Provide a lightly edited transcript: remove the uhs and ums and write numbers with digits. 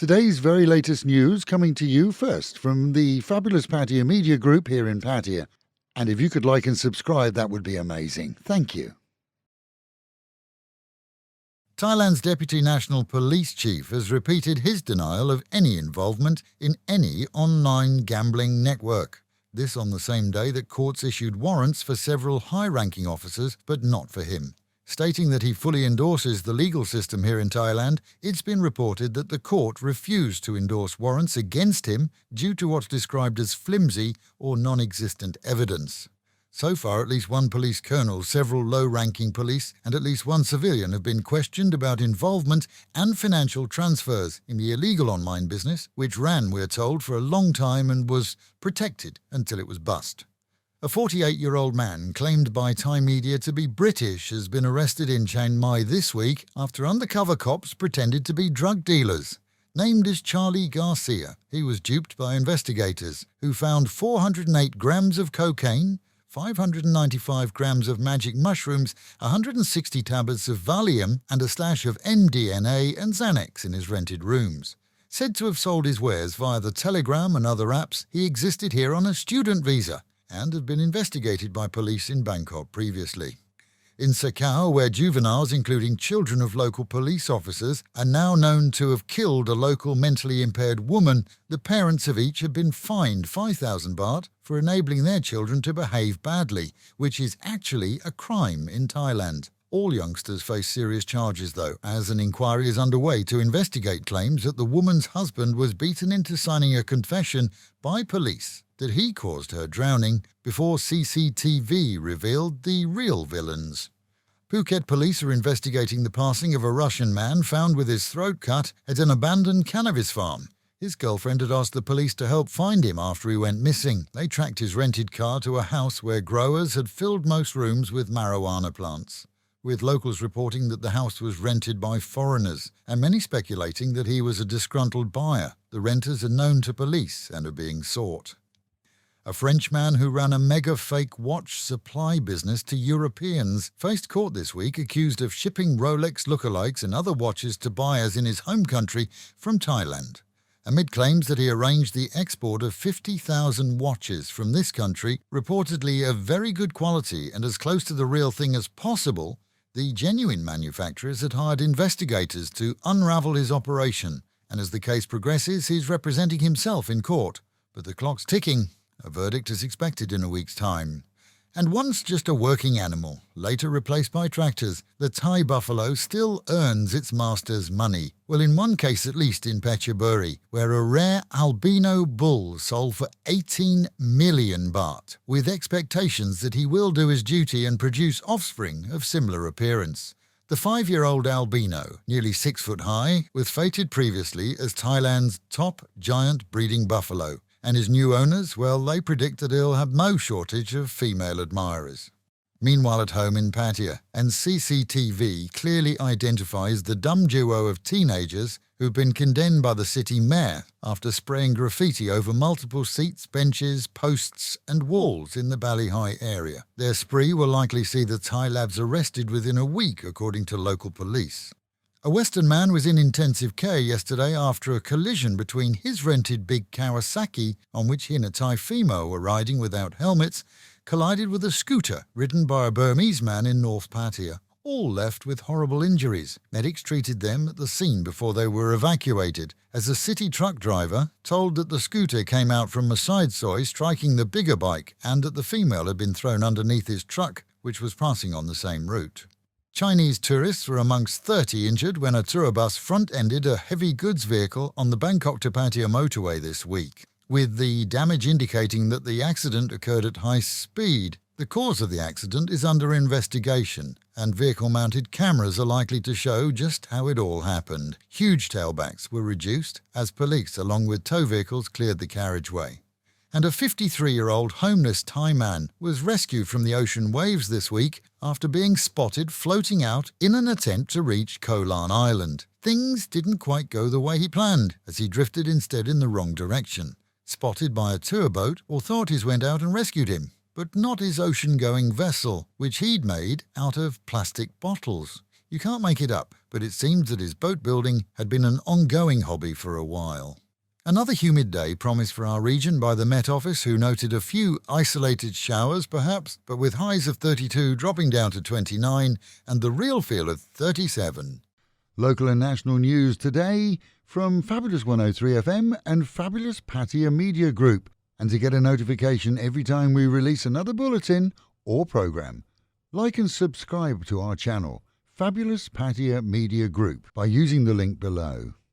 Today's very latest news coming to you first from the fabulous Pattaya Media Group here in Pattaya. And if you could like and subscribe, that would be amazing. Thank you. Thailand's Deputy National Police Chief has repeated his denial of any involvement in any online gambling network. This on the same day that courts issued warrants for several high-ranking officers, but not for him. Stating that he fully endorses the legal system here in Thailand, it's been reported that the court refused to endorse warrants against him due to what's described as flimsy or non-existent evidence. So far, at least one police colonel, several low-ranking police and at least one civilian have been questioned about involvement and financial transfers in the illegal online business, which ran, we're told, for a long time and was protected until it was bust. A 48-year-old man claimed by Thai media to be British has been arrested in Chiangmai this week after undercover cops pretended to be drug dealers. Named as Charlie Garcia, he was duped by investigators who found 408 grams of cocaine, 595 grams of magic mushrooms, 160 tablets of Valium and a stash of MDMA and Xanax in his rented rooms. Said to have sold his wares via the Telegram and other apps, he existed here on a student visa and had been investigated by police in Bangkok previously. In Sakau, where juveniles, including children of local police officers, are now known to have killed a local mentally impaired woman, the parents of each have been fined 5,000 baht for enabling their children to behave badly, which is actually a crime in Thailand. All youngsters face serious charges, though, as an inquiry is underway to investigate claims that the woman's husband was beaten into signing a confession by police that he caused her drowning before CCTV revealed the real villains. Phuket police are investigating the passing of a Russian man found with his throat cut at an abandoned cannabis farm. His girlfriend had asked the police to help find him after he went missing. They tracked his rented car to a house where growers had filled most rooms with marijuana plants, with locals reporting that the house was rented by foreigners and many speculating that he was a disgruntled buyer. The renters are known to police and are being sought. A Frenchman who ran a mega fake watch supply business to Europeans faced court this week accused of shipping Rolex lookalikes and other watches to buyers in his home country from Thailand. Amid claims that he arranged the export of 50,000 watches from this country, reportedly of very good quality and as close to the real thing as possible, the genuine manufacturers had hired investigators to unravel his operation, and as the case progresses, he's representing himself in court. But the clock's ticking. A verdict is expected in a week's time. And once just a working animal, later replaced by tractors, the Thai buffalo still earns its master's money. Well, in one case at least in Phetchaburi, where a rare albino bull sold for 18 million baht, with expectations that he will do his duty and produce offspring of similar appearance. The 5-year-old albino, nearly 6 foot high, was fated previously as Thailand's top giant breeding buffalo. And his new owners, well, they predict that he'll have no shortage of female admirers. Meanwhile at home in Pattaya, and CCTV clearly identifies the dumb duo of teenagers who've been condemned by the city mayor after spraying graffiti over multiple seats, benches, posts and walls in the Bali High area. Their spree will likely see the Thai lads arrested within a week, according to local police. A Western man was in intensive care yesterday after a collision between his rented big Kawasaki, on which he and a Thai female were riding without helmets, collided with a scooter ridden by a Burmese man in North Pattaya. All left with horrible injuries. Medics treated them at the scene before they were evacuated, as a city truck driver told that the scooter came out from a side soy striking the bigger bike and that the female had been thrown underneath his truck, which was passing on the same route. Chinese tourists were amongst 30 injured when a tour bus front-ended a heavy goods vehicle on the Bangkok to Pattaya motorway this week, with the damage indicating that the accident occurred at high speed. The cause of the accident is under investigation, and vehicle-mounted cameras are likely to show just how it all happened. Huge tailbacks were reduced as police, along with tow vehicles, cleared the carriageway. And a 53-year-old homeless Thai man was rescued from the ocean waves this week after being spotted floating out in an attempt to reach Koh Lan Island. Things didn't quite go the way he planned, as he drifted instead in the wrong direction. Spotted by a tour boat, authorities went out and rescued him, but not his ocean-going vessel, which he'd made out of plastic bottles. You can't make it up, but it seems that his boat building had been an ongoing hobby for a while. Another humid day promised for our region by the Met Office, who noted a few isolated showers perhaps, but with highs of 32 dropping down to 29 and the real feel of 37. Local and national news today from Fabulous 103 FM and Fabulous Pattaya Media Group. And to get a notification every time we release another bulletin or program, like and subscribe to our channel, Fabulous Pattaya Media Group, by using the link below.